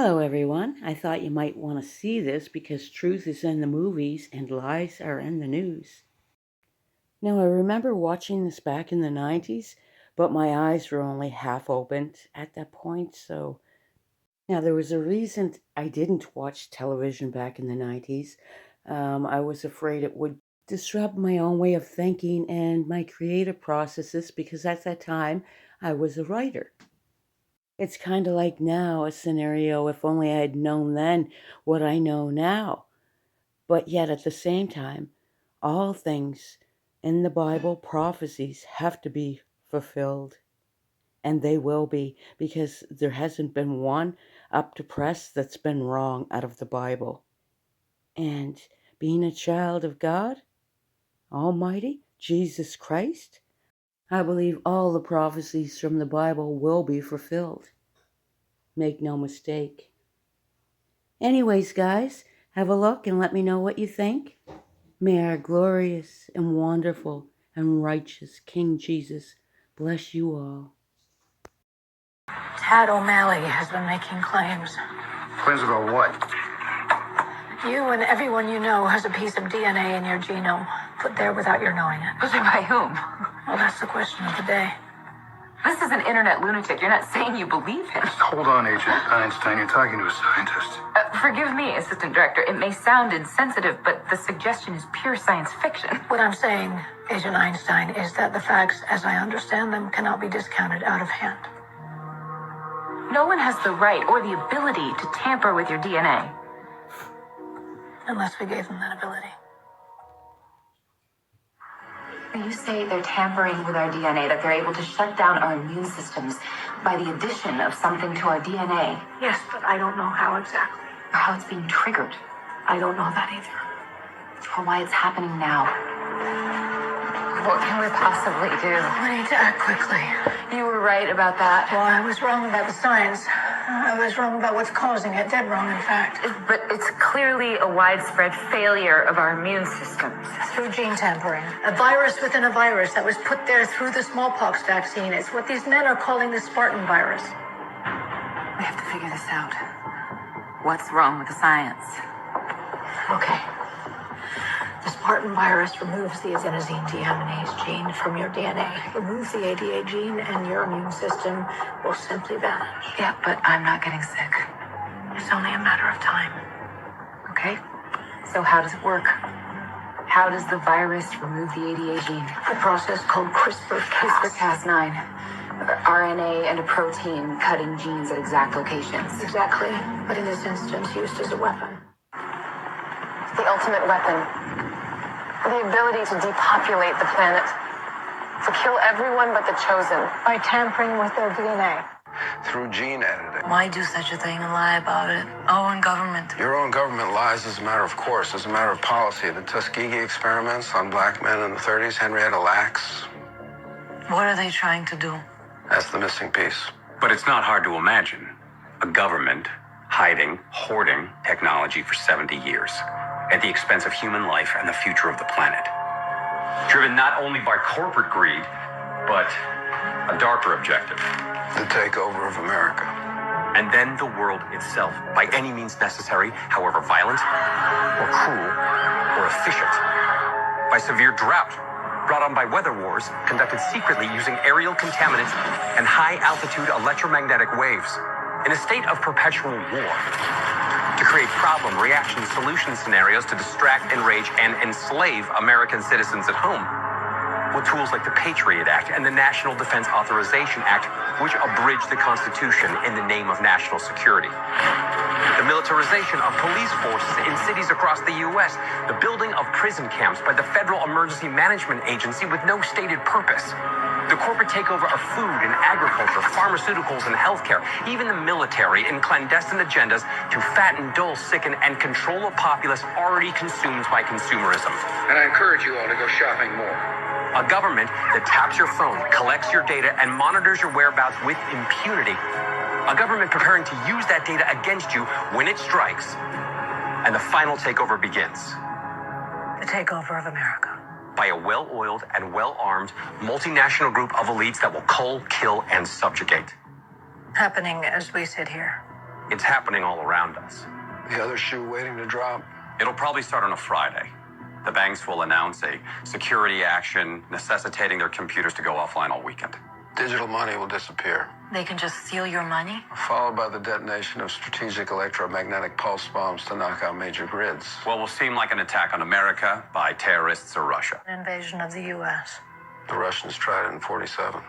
Hello, everyone. I thought you might want to see this because truth is in the movies and lies are in the news. Now, I remember watching this back in the 90s, but my eyes were only half opened at that point. So, now there was a reason I didn't watch television back in the 90s. I was afraid it would disrupt my own way of thinking and my creative processes because at that time I was a writer. It's kind of like now a scenario if only I had known then what I know now. But yet at the same time, all things in the Bible prophecies have to be fulfilled. And they will be because there hasn't been one up to press that's been wrong out of the Bible. And being a child of God, Almighty, Jesus Christ, I believe all the prophecies from the Bible will be fulfilled. Make no mistake. Anyways, guys, have a look and let me know what you think. May our glorious and wonderful and righteous King Jesus bless you all. Tad O'Malley has been making claims. Claims about what? You and everyone you know has a piece of DNA in your genome, put there without your knowing it. Put there by whom? Well, that's the question of the day. This is an internet lunatic. You're not saying you believe him. Just hold on, Agent Einstein. You're talking to a scientist. Forgive me, Assistant Director. It may sound insensitive, but the suggestion is pure science fiction. What I'm saying, Agent Einstein, is that the facts, as I understand them, cannot be discounted out of hand. No one has the right or the ability to tamper with your DNA. Unless we gave them that ability. You say they're tampering with our DNA, that they're able to shut down our immune systems by the addition of something to our DNA, Yes, but I don't know how exactly. or how it's being triggered, I don't know that either. or why it's happening now. What can we possibly do? We need to act quickly. You were right about that. Well, I was wrong about the science. I was wrong about what's causing it. Dead wrong, in fact. But it's clearly a widespread failure of our immune systems. Through gene tampering. A virus within a virus that was put there through the smallpox vaccine. It's what these men are calling the Spartan virus. We have to figure this out. What's wrong with the science? Okay. The Spartan virus removes the adenosine deaminase gene from your DNA. Removes the ADA gene and your immune system will simply vanish. Yeah, but I'm not getting sick. It's only a matter of time. Okay. So how does it work? How does the virus remove the ADA gene? A process called CRISPR-Cas. CRISPR-Cas9. RNA and a protein cutting genes at exact locations. Exactly. But in this instance, used as a weapon. The ultimate weapon. The ability to depopulate the planet. To kill everyone but the chosen. By tampering with their DNA. Through gene editing. Why do such a thing and lie about it? Our own government. Your own government lies as a matter of course, as a matter of policy. The Tuskegee experiments on black men in the 30s, Henrietta Lacks. What are they trying to do? That's the missing piece. But it's not hard to imagine a government hiding, hoarding technology for 70 years at the expense of human life and the future of the planet. Driven not only by corporate greed, but a darker objective. The takeover of America. And then the world itself, by any means necessary, however violent, or cruel, or efficient. By severe drought, brought on by weather wars, conducted secretly using aerial contaminants and high-altitude electromagnetic waves. In a state of perpetual war. To create problem, reaction, solution scenarios to distract, enrage, and enslave American citizens at home. With tools like the Patriot Act and the National Defense Authorization Act, which abridge the Constitution in the name of national security. The militarization of police forces in cities across the U.S., the building of prison camps by the Federal Emergency Management Agency with no stated purpose. The corporate takeover of food and agriculture, pharmaceuticals and healthcare, even the military in clandestine agendas to fatten, dull, sicken, and control a populace already consumed by consumerism. And I encourage you all to go shopping more. A government that taps your phone, collects your data, and monitors your whereabouts with impunity. A government preparing to use that data against you when it strikes. And the final takeover begins. The takeover of America. By a well-oiled and well-armed multinational group of elites that will cull, kill, and subjugate. Happening as we sit here. It's happening all around us. The other shoe waiting to drop. It'll probably start on a Friday. The banks will announce a security action necessitating their computers to go offline all weekend. Digital money will disappear, They can just steal your money? followed by the detonation of strategic electromagnetic pulse bombs to knock out major grids. What will seem like an attack on America by terrorists or Russia. An invasion of the U.S. The Russians tried it in 47.